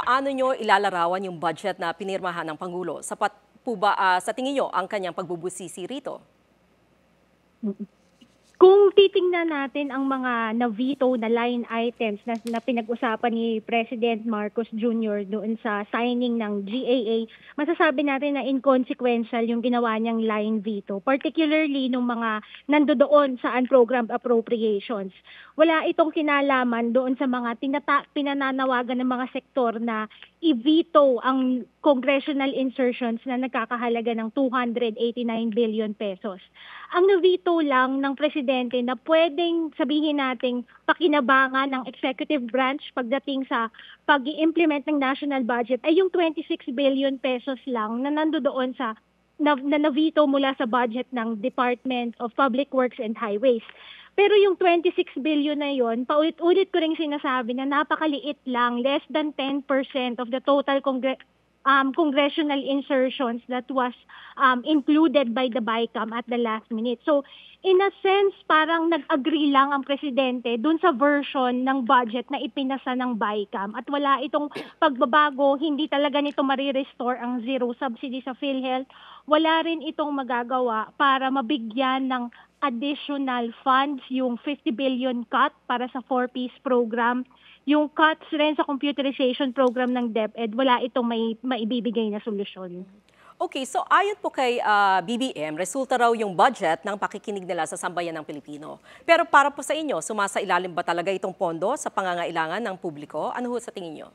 paano nyo ilalarawan yung budget na pinirmahan ng Pangulo? Sapat po ba sa tingin nyo ang kanyang pagbubusisi rito? Kung titingnan natin ang mga na-veto na line items na pinag-usapan ni President Marcos Jr. doon sa signing ng GAA, masasabi natin na inconsequential yung ginawa niyang line veto, particularly nung mga nandoon sa unprogrammed appropriations. Wala itong kinalaman doon sa mga pinananawagan ng mga sektor na i-veto ang congressional insertions na nagkakahalaga ng 289 billion pesos. Ang na-veto lang ng presidente na pwedeng sabihin nating pakinabangan ng executive branch pagdating sa pag-i-implement ng national budget ay yung 26 billion pesos lang na nandoon sa na-veto mula sa budget ng Department of Public Works and Highways. Pero yung 26 billion na yon, paulit-ulit ko ring sinasabi na napakaliit lang, less than 10% of the total congressional insertions that was included by the BICAM at the last minute. So, in a sense, parang nag-agree lang ang presidente dun sa version ng budget na ipinasa ng BICAM at wala itong pagbabago, hindi talaga nito marirestore ang zero subsidy sa PhilHealth. Wala rin itong magagawa para mabigyan ng additional funds, yung 50 billion cut para sa 4-piece program, yung cuts rin sa computerization program ng DepEd, wala itong maibibigay na solusyon. Okay, so ayon po kay BBM, resulta raw yung budget ng pakikinig nila sa sambayan ng Pilipino. Pero para po sa inyo, sumasailalim ba talaga itong pondo sa pangangailangan ng publiko? Ano ho sa tingin nyo?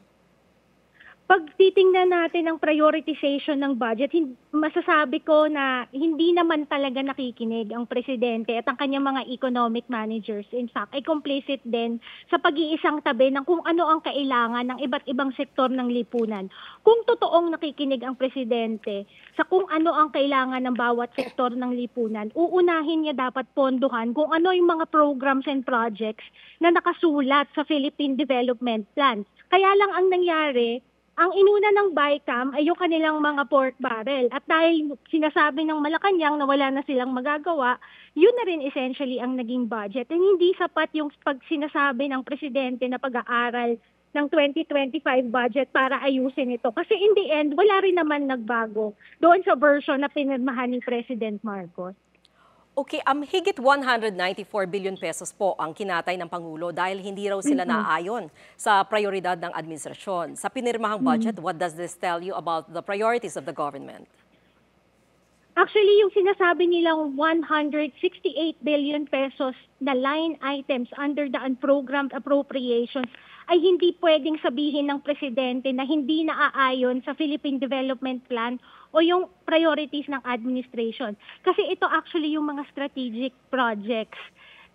Pag titingnan natin ang prioritization ng budget, masasabi ko na hindi naman talaga nakikinig ang presidente at ang kanyang mga economic managers. In fact, ay complicit din sa pag-iisang tabi ng kung ano ang kailangan ng iba't ibang sektor ng lipunan. Kung totoong nakikinig ang presidente sa kung ano ang kailangan ng bawat sektor ng lipunan, uunahin niya dapat pondohan kung ano yung mga programs and projects na nakasulat sa Philippine Development Plan. Kaya lang ang nangyari, ang inuna ng BICAM ay yung kanilang mga pork barrel. At dahil sinasabi ng Malacanang na wala na silang magagawa, yun na rin essentially ang naging budget. And hindi sapat yung pag sinasabi ng presidente na pag-aaral ng 2025 budget para ayusin ito. Kasi in the end, wala rin naman nagbago doon sa version na pinirmahan ni President Marcos. Okay, higit 194 billion pesos po ang kinatay ng Pangulo dahil hindi raw sila naayon sa prioridad ng administrasyon. Sa pinirmahang budget, what does this tell you about the priorities of the government? Actually, yung sinasabi nilang 168 billion pesos na line items under the unprogrammed appropriations ay hindi pwedeng sabihin ng presidente na hindi naaayon sa Philippine Development Plan o yung priorities ng administration. Kasi ito actually yung mga strategic projects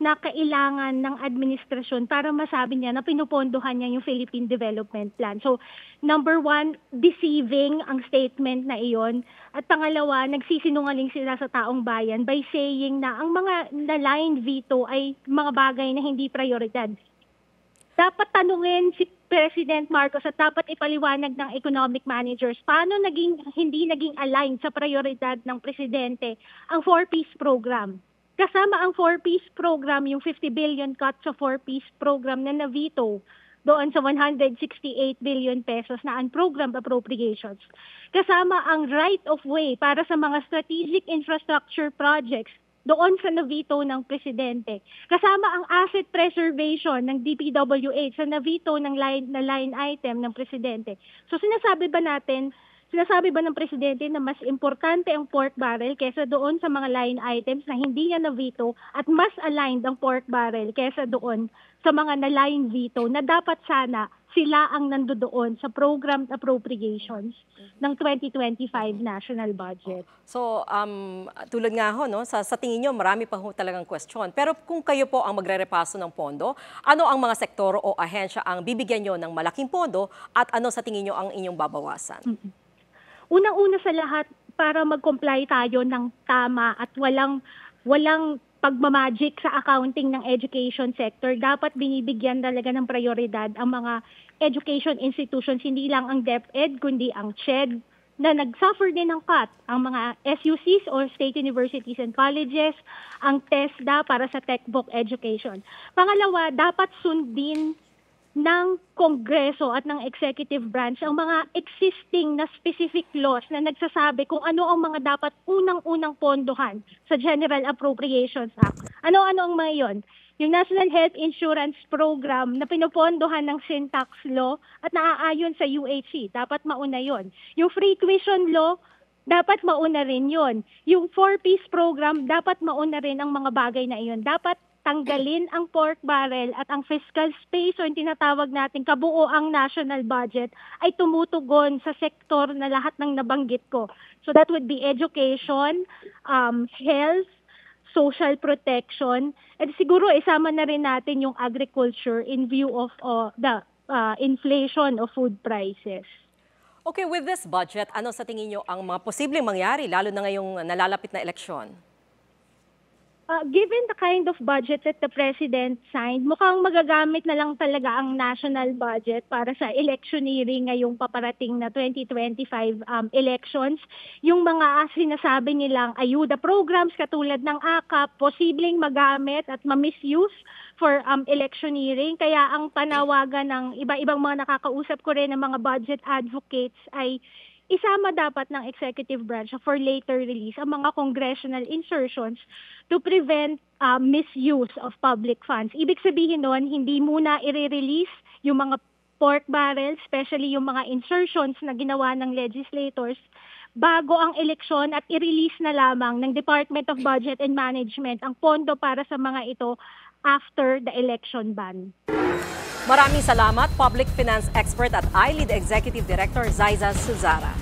na kailangan ng administrasyon para masabi niya na pinupondohan niya yung Philippine Development Plan. So, number one, deceiving ang statement na iyon. At pangalawa, nagsisinungaling sila sa taong bayan by saying na ang mga na-line veto ay mga bagay na hindi prioridad. Dapat tanungin si President Marcos at dapat ipaliwanag ng economic managers paano hindi naging aligned sa prioridad ng presidente ang 4-piece program. Kasama ang 4-piece program, yung 50 billion cut sa 4-piece program na na-veto doon sa 168 billion pesos na unprogrammed appropriations. Kasama ang right of way para sa mga strategic infrastructure projects doon sa na-veto ng presidente. Kasama ang asset preservation ng DPWH sa na-veto ng line item ng presidente. So sinasabi ba ng presidente na mas importante ang pork barrel kesa doon sa mga line items na hindi niya na-veto at mas aligned ang pork barrel kesa doon sa mga na-line veto na dapat sana sila ang nandoon sa programmed appropriations ng 2025 national budget. So, tulad nga ho, no, sa tingin nyo, marami pa ho talagang question. Pero kung kayo po ang magre-repaso ng pondo, ano ang mga sektor o ahensya ang bibigyan nyo ng malaking pondo at ano sa tingin nyo ang inyong babawasan? Unang-una sa lahat, para mag-comply tayo ng tama at walang pagmamagic sa accounting ng education sector, dapat binibigyan talaga ng prioridad ang mga education institutions, hindi lang ang DepEd, kundi ang CHED, na nag-suffer din ng cut, ang mga SUCs or State Universities and Colleges, ang TESDA para sa textbook education. Pangalawa, dapat sundin ng Kongreso at ng executive branch ang mga existing na specific laws na nagsasabi kung ano ang mga dapat unang-unang pondohan sa General Appropriations Act. Ano-ano ang mga yon? Yung National Health Insurance Program na pinopondohan ng Syntax Law at naaayon sa UHC, dapat mauna yon. Yung Free Tuition Law, dapat mauna rin yon. Yung 4-piece program, dapat mauna rin ang mga bagay na iyon. Dapat tanggalin ang pork barrel at ang fiscal space o yung tinatawag natin kabuoang national budget ay tumutugon sa sektor na lahat ng nabanggit ko. So that would be education, health, social protection, at siguro isama na rin natin yung agriculture in view of the inflation of food prices. Okay, with this budget, ano sa tingin nyo ang mga posibleng mangyari, lalo na ngayong nalalapit na eleksyon? Given the kind of budget that the President signed, mukhang magagamit na lang talaga ang national budget para sa electioneering ngayong paparating na 2025 elections. Yung mga sinasabi nilang ayuda programs katulad ng AKAP, posibleng magamit at ma-misuse for electioneering. Kaya ang panawagan ng iba-ibang mga nakakausap ko rin ng mga budget advocates ay isama dapat ng executive branch for later release ang mga congressional insertions to prevent misuse of public funds. Ibig sabihin nun, hindi muna i-release yung mga pork barrels, especially yung mga insertions na ginawa ng legislators bago ang eleksyon at i-release na lamang ng Department of Budget and Management ang pondo para sa mga ito after the election ban. Maraming salamat, Public Finance Expert at iLead Executive Director Zaiza Suzara.